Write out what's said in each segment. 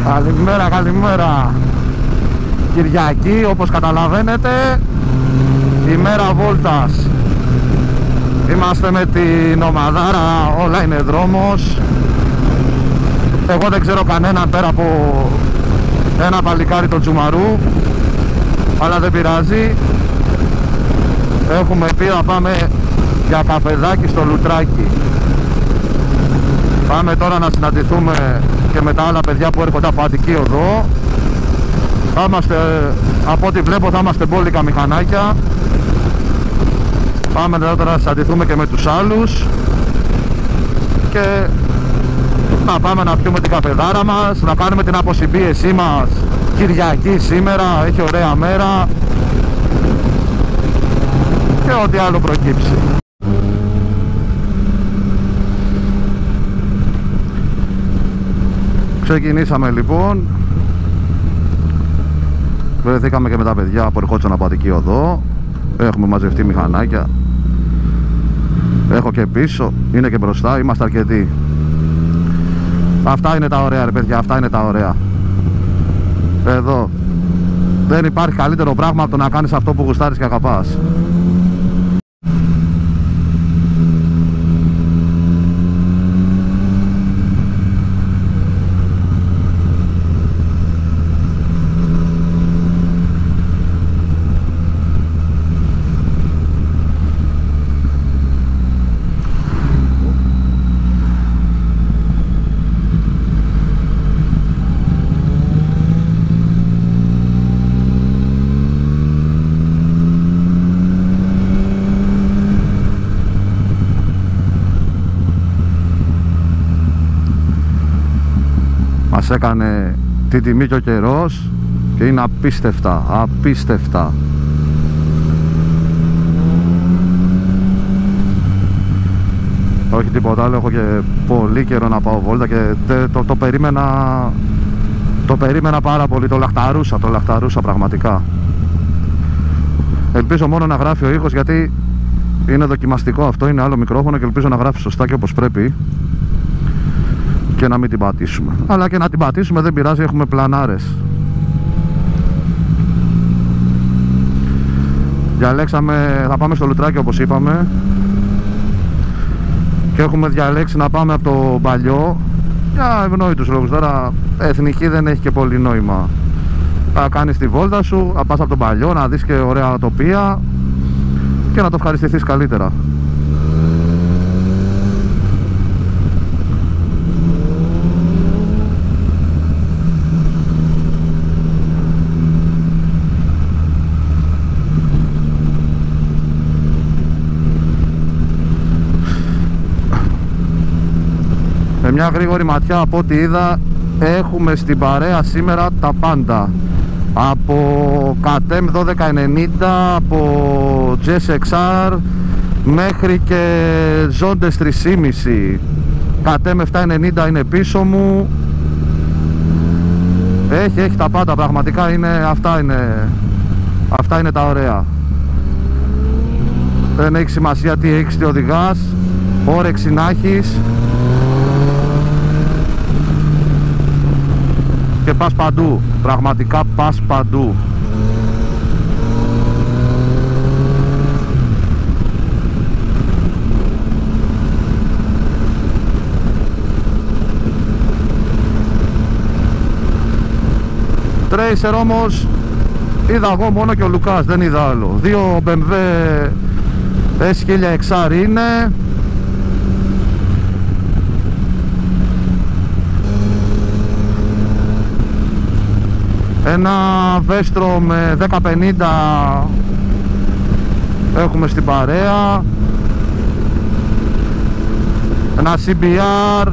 Καλημέρα, καλημέρα. Κυριακή, όπως καταλαβαίνετε, ημέρα βόλτας. Είμαστε με την ομαδάρα, όλα είναι δρόμος. Εγώ δεν ξέρω κανέναν πέρα από ένα παλικάρι το Τζουμαρού, αλλά δεν πειράζει. Έχουμε πει να πάμε για καφεδάκι στο Λουτράκι. Πάμε τώρα να συναντηθούμε και με τα άλλα παιδιά που έρχονται από Αττική Οδό. Θα είμαστε, από ό,τι βλέπω θα είμαστε μπόλικα μηχανάκια. Πάμε τώρα να συναντηθούμε και με τους άλλους και να πάμε να πιούμε την καφεδάρα μας, να κάνουμε την αποσυμπίεσή μας. Κυριακή σήμερα, έχει ωραία μέρα και ό,τι άλλο προκύψει. Ξεκινήσαμε λοιπόν. Βρεθήκαμε και με τα παιδιά που ερχόντουσαν από Αττική Οδό. Έχουμε μαζευτεί μηχανάκια. Έχω και πίσω, είναι και μπροστά, είμαστε αρκετοί. Αυτά είναι τα ωραία ρε παιδιά, αυτά είναι τα ωραία. Εδώ δεν υπάρχει καλύτερο πράγμα από το να κάνεις αυτό που γουστάρεις και αγαπάς. Μας έκανε την τιμή και ο καιρός και είναι απίστευτα, απίστευτα. Όχι τίποτα άλλο, έχω και πολύ καιρό να πάω βόλτα και το περίμενα πάρα πολύ, το λαχταρούσα πραγματικά. Ελπίζω μόνο να γράφει ο ήχος, γιατί είναι δοκιμαστικό αυτό, είναι άλλο μικρόφωνο και ελπίζω να γράφει σωστά και όπως πρέπει και να μην την πατήσουμε. Αλλά και να την πατήσουμε δεν πειράζει, έχουμε πλανάρες. Διαλέξαμε, θα πάμε στο Λουτράκι όπως είπαμε και έχουμε διαλέξει να πάμε από το Παλιό για ευνόητους λόγους. Τώρα εθνική δεν έχει και πολύ νόημα. Θα κάνεις τη βόλτα σου, θα πας από το Παλιό να δεις και ωραία τοπία και να το ευχαριστηθείς καλύτερα. Με μια γρήγορη ματιά από ό,τι είδα έχουμε στην παρέα σήμερα τα πάντα. Από KTM 1290, από GSXR μέχρι και Zondes 3.5. KTM 790 είναι πίσω μου. Έχει τα πάντα πραγματικά, αυτά είναι τα ωραία. Δεν έχει σημασία τι έχεις, τι οδηγάς, όρεξη να έχεις και πας παντού, πραγματικά πας παντού. Tracer όμως είδα εγώ μόνο και ο Λουκάς, δεν είδα άλλο. Δύο BMW S1000XR είναι. Ένα Vestro με 1050 έχουμε στην παρέα. Ένα CBR.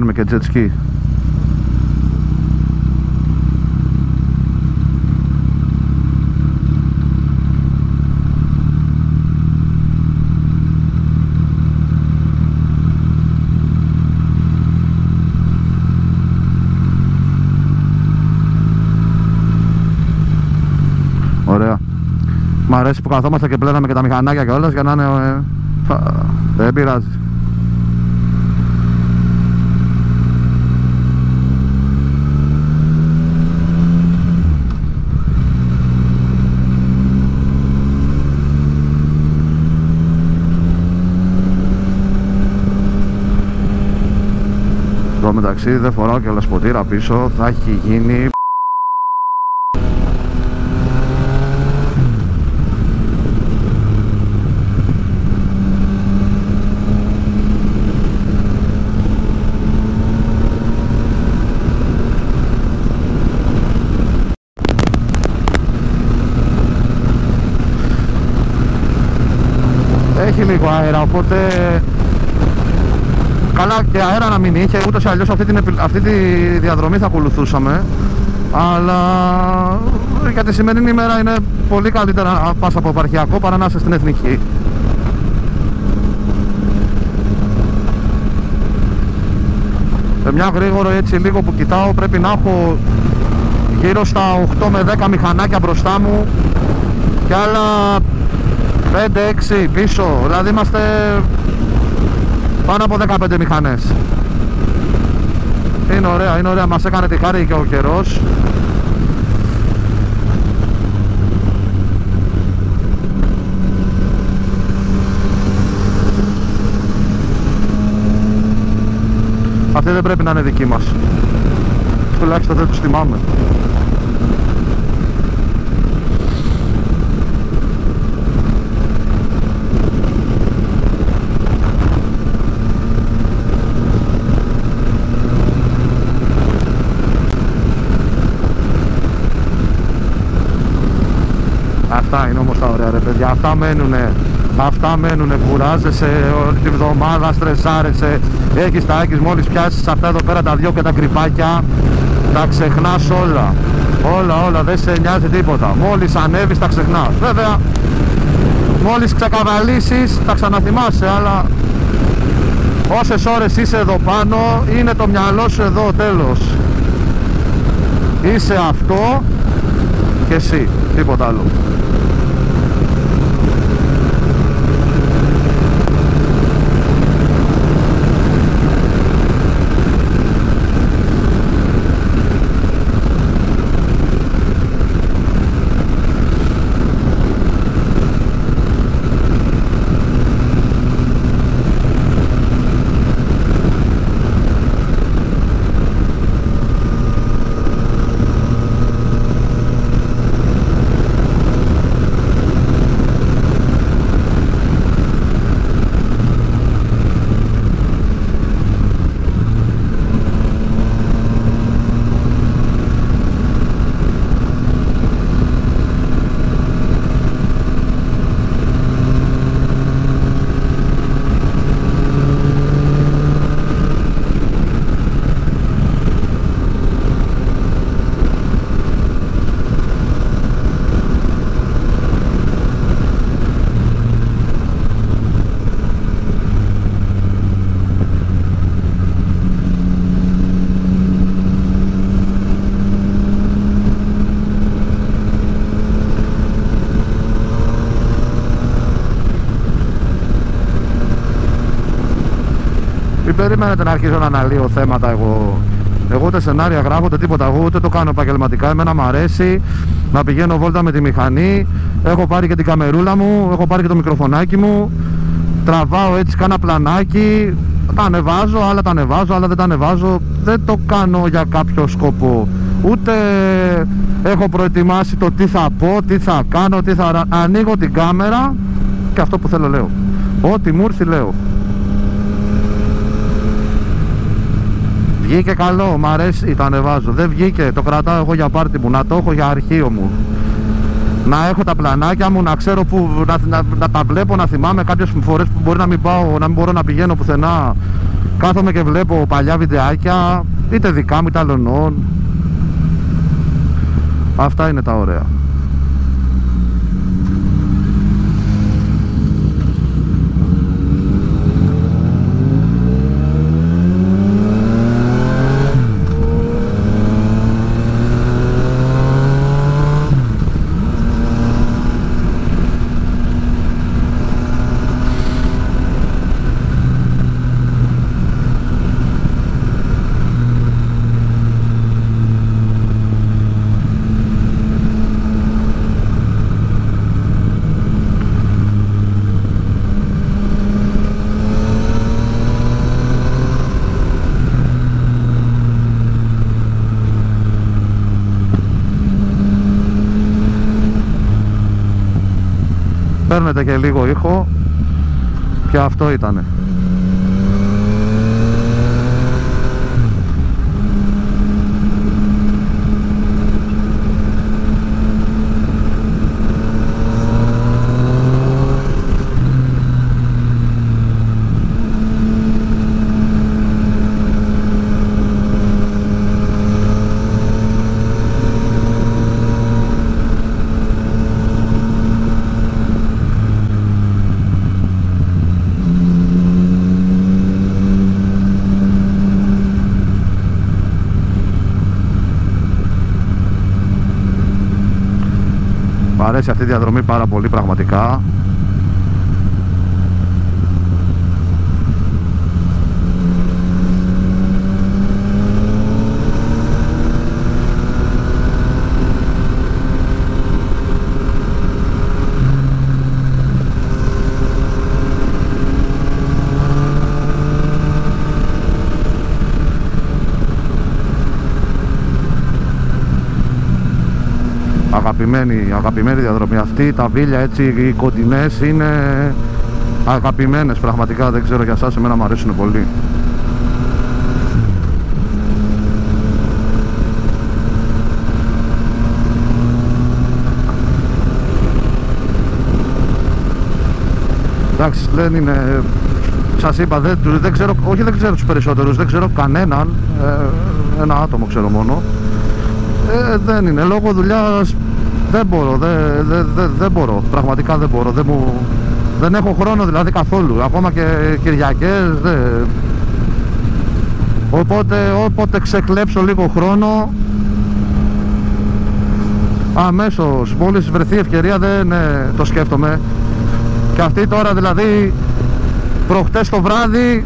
κάνουμε και jet ski. Ωραία. Μ' αρέσει που καθόμαστε και πλέναμε και τα μηχανάκια και όλας για να είναι... δεν πειράζει. Εδώ μεταξύ δεν φοράω και λασποτήρα πίσω, θα έχει γίνει... Έχει λίγο αέρα, οπότε καλά και αέρα να μην είχε, ούτως ή αλλιώς αυτή τη διαδρομή θα ακολουθούσαμε, αλλά για τη σημερινή ημέρα είναι πολύ καλύτερα να πας από επαρχιακό παρά να είσαι στην εθνική. Μια γρήγορο έτσι λίγο που κοιτάω πρέπει να έχω γύρω στα 8 με 10 μηχανάκια μπροστά μου και άλλα 5-6 πίσω, δηλαδή είμαστε πάνω από 15 μηχανές. Είναι ωραία, μας έκανε τη χάρη και ο καιρός. Αυτή δεν πρέπει να είναι δική μας, τουλάχιστον δεν τους θυμάμαι. Αυτά είναι όμως τα ωραία ρε παιδιά, αυτά μένουνε, κουράζεσαι όλη τη βδομάδα, στρεσάρεσαι, έχεις μόλις πιάσεις αυτά εδώ πέρα τα δυο και τα κρυπάκια, τα ξεχνάς όλα, δεν σε νοιάζει τίποτα, μόλις ανέβεις τα ξεχνάς, βέβαια μόλις ξεκαβαλήσεις τα ξαναθυμάσαι, αλλά όσες ώρες είσαι εδώ πάνω είναι το μυαλό σου εδώ τέλος, είσαι αυτό και εσύ, τίποτα άλλο. Μην περιμένετε να αρχίσω να αναλύω θέματα εγώ. Εγώ ούτε σενάρια γράφω, ούτε τίποτα. Εγώ ούτε το κάνω επαγγελματικά. Εμένα μου αρέσει να πηγαίνω βόλτα με τη μηχανή. Έχω πάρει και την καμερούλα μου, έχω πάρει και το μικροφωνάκι μου. Τραβάω έτσι κάνα πλανάκι. Τα ανεβάζω, άλλα δεν τα ανεβάζω. Δεν το κάνω για κάποιο σκοπό. Ούτε έχω προετοιμάσει το τι θα πω, τι θα κάνω, ανοίγω την κάμερα και αυτό που θέλω λέω. Ό,τι μου ήρθε λέω. Βγήκε καλό, μ' αρέσει, το ανεβάζω. Δεν βγήκε, το κρατάω εγώ για πάρτι μου, να το έχω για αρχείο μου. να έχω τα πλανάκια μου, να ξέρω που, να τα βλέπω, να θυμάμαι κάποιες φορές που μπορεί να μην πάω, να μην μπορώ να πηγαίνω πουθενά. Κάθομαι και βλέπω παλιά βιντεάκια, είτε δικά μου είτε άλλων. Αυτά είναι τα ωραία. Παίρνετε και λίγο ήχο και αυτό ήτανε. Μ' αρέσει αυτή η διαδρομή πάρα πολύ πραγματικά. Αγαπημένη διαδρομή αυτή. Τα βίλια έτσι οι κοντινές είναι αγαπημένες πραγματικά, δεν ξέρω για εσάς, εμένα μου αρέσουν πολύ. Εντάξει, δεν είναι, σας είπα, δεν ξέρω, όχι δεν ξέρω τους περισσότερους, δεν ξέρω κανέναν, ένα άτομο ξέρω μόνο. Δεν είναι, λόγω δουλειάς δεν μπορώ, δεν μπορώ, πραγματικά δεν μπορώ, δεν έχω χρόνο δηλαδή καθόλου, ακόμα και Κυριακές, όποτε ξεκλέψω λίγο χρόνο, αμέσως, μόλις βρεθεί ευκαιρία δεν το σκέφτομαι. Και αυτή τώρα δηλαδή, προχτές το βράδυ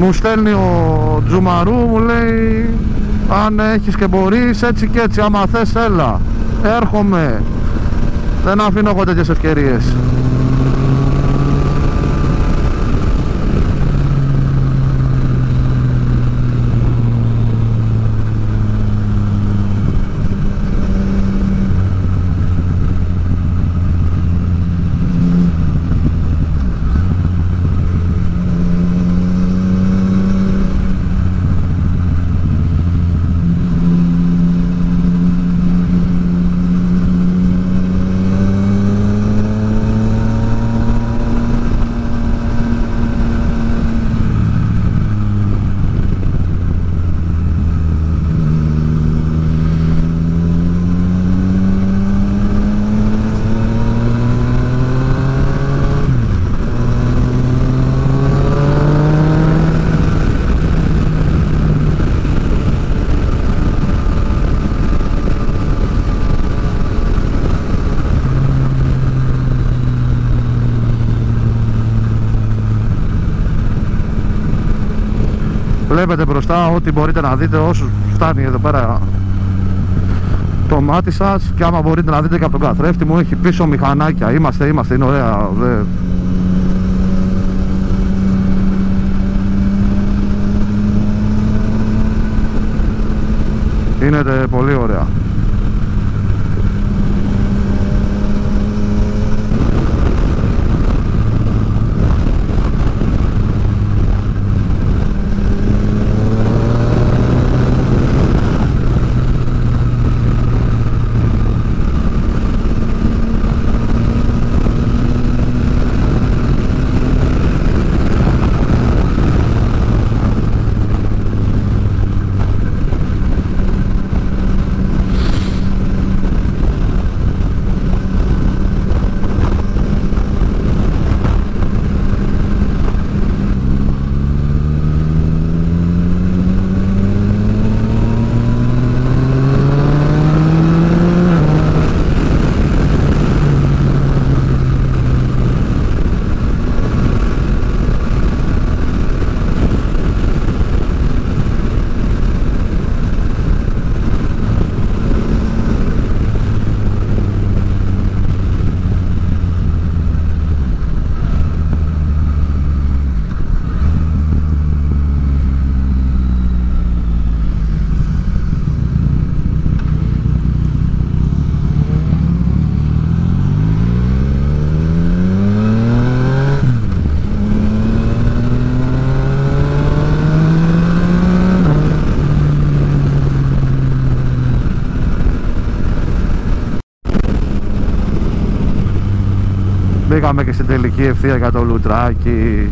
μου στέλνει ο Τζουμαρού, μου λέει αν έχεις και μπορείς έτσι και έτσι, άμα θες έλα, έρχομαι, δεν αφήνω εγώ τέτοιες ευκαιρίες. Βλέπετε μπροστά ό,τι μπορείτε να δείτε, όσους φτάνει εδώ πέρα το μάτι σας, και άμα μπορείτε να δείτε και από τον καθρέφτη μου, έχει πίσω μηχανάκια, είμαστε, είναι ωραία, είναι πολύ ωραία. Μπήκαμε και στην τελική ευθεία για το λουτράκι.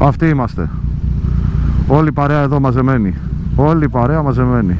Αυτοί είμαστε. Όλη η παρέα εδώ μαζεμένη. Όλη η παρέα μαζεμένη.